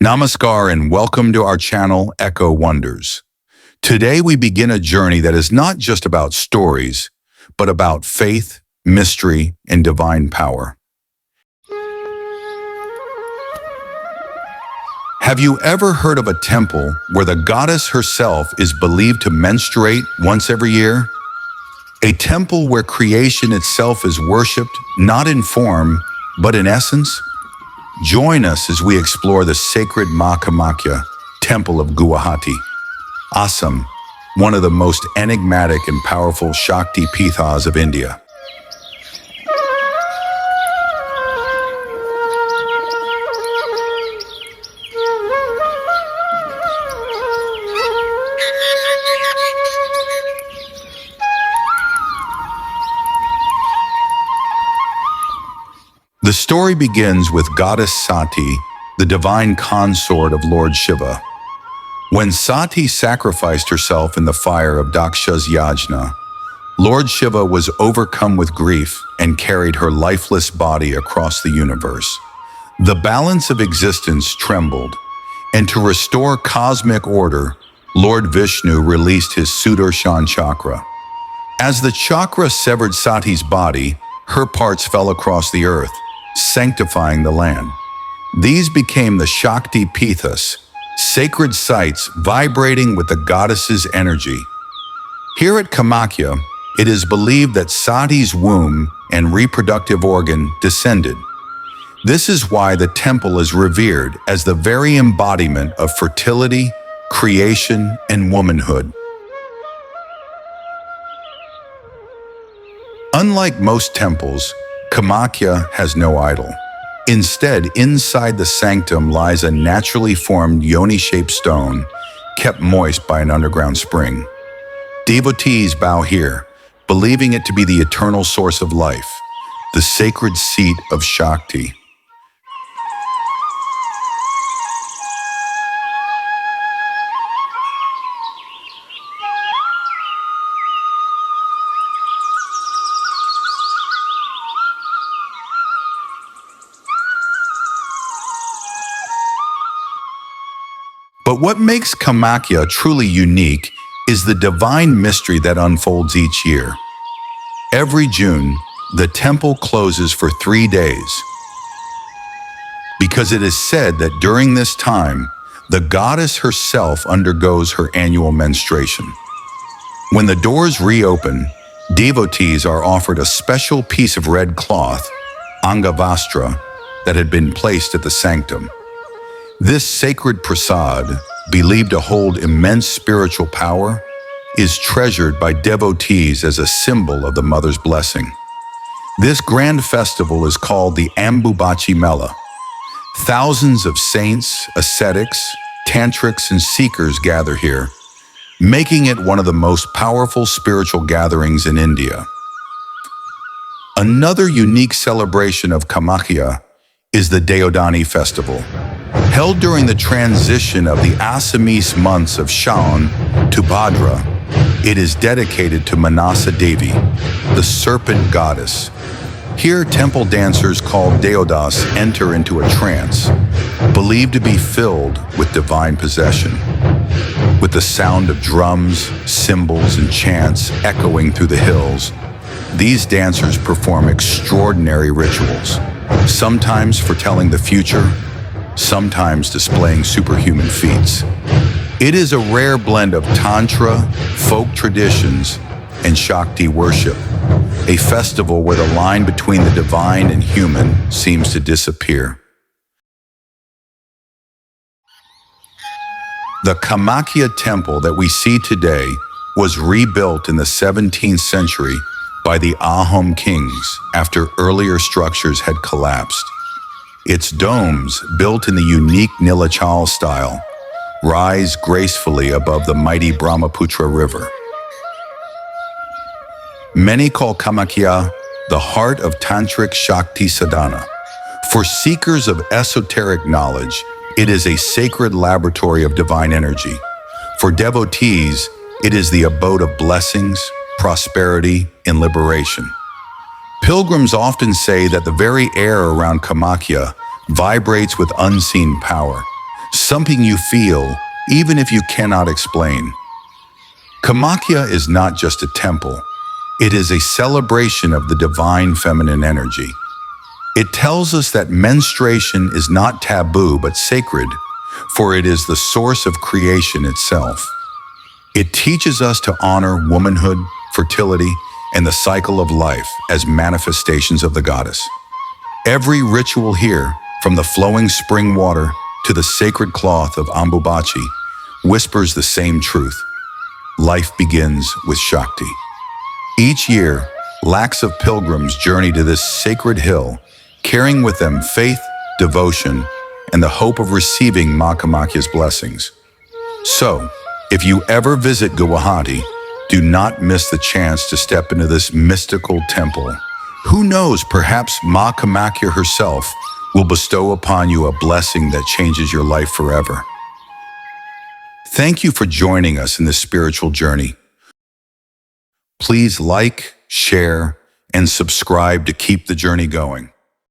Namaskar and welcome to our channel, Echo Wonders. Today we begin a journey that is not just about stories, but about faith, mystery, and divine power. Have you ever heard of a temple where the goddess herself is believed to menstruate once every year? A temple where creation itself is worshipped, not in form, but in essence? Join us as we explore the sacred Maa Kamakhya Temple of Guwahati, Assam, one of the most enigmatic and powerful Shakti Peethas of India. The story begins with Goddess Sati, the divine consort of Lord Shiva. When Sati sacrificed herself in the fire of Daksha's yajna, Lord Shiva was overcome with grief and carried her lifeless body across the universe. The balance of existence trembled, and to restore cosmic order, Lord Vishnu released his Sudarshan chakra. As the chakra severed Sati's body, her parts fell across the earth, sanctifying the land. These became the Shakti Peethas, sacred sites vibrating with the goddess's energy. Here at Kamakhya, it is believed that Sati's womb and reproductive organ descended. This is why the temple is revered as the very embodiment of fertility, creation, and womanhood. Unlike most temples, Kamakhya has no idol. Instead, inside the sanctum lies a naturally formed yoni-shaped stone, kept moist by an underground spring. Devotees bow here, believing it to be the eternal source of life, the sacred seat of Shakti. But what makes Kamakhya truly unique is the divine mystery that unfolds each year. Every June, the temple closes for 3 days, because it is said that during this time, the goddess herself undergoes her annual menstruation. When the doors reopen, devotees are offered a special piece of red cloth, Angavastra, that had been placed at the sanctum. This sacred prasad, believed to hold immense spiritual power, is treasured by devotees as a symbol of the mother's blessing. This grand festival is called the Ambubachi Mela. Thousands of saints, ascetics, tantrics, and seekers gather here, making it one of the most powerful spiritual gatherings in India. Another unique celebration of Kamakhya is the Deodhani Festival. Held during the transition of the Assamese months of Shaun to Bhadra, it is dedicated to Manasa Devi, the serpent goddess. Here, temple dancers called Deodas enter into a trance, believed to be filled with divine possession. With the sound of drums, cymbals, and chants echoing through the hills, these dancers perform extraordinary rituals, sometimes foretelling the future, sometimes displaying superhuman feats. It is a rare blend of Tantra, folk traditions, and Shakti worship, a festival where the line between the divine and human seems to disappear. The Kamakhya temple that we see today was rebuilt in the 17th century by the Ahom kings after earlier structures had collapsed. Its domes, built in the unique Nilachal style, rise gracefully above the mighty Brahmaputra River. Many call Kamakhya the heart of Tantric Shakti sadhana. For seekers of esoteric knowledge, it is a sacred laboratory of divine energy. For devotees, it is the abode of blessings, prosperity, and liberation. Pilgrims often say that the very air around Kamakhya vibrates with unseen power, something you feel even if you cannot explain. Kamakhya is not just a temple. It is a celebration of the divine feminine energy. It tells us that menstruation is not taboo but sacred, for it is the source of creation itself. It teaches us to honor womanhood, fertility, and the cycle of life as manifestations of the goddess. Every ritual here, from the flowing spring water to the sacred cloth of Ambubachi, whispers the same truth. Life begins with Shakti. Each year, lakhs of pilgrims journey to this sacred hill, carrying with them faith, devotion, and the hope of receiving Maa Kamakhya's blessings. So, if you ever visit Guwahati, do not miss the chance to step into this mystical temple. Who knows, perhaps Maa Kamakhya herself will bestow upon you a blessing that changes your life forever. Thank you for joining us in this spiritual journey. Please like, share, and subscribe to keep the journey going.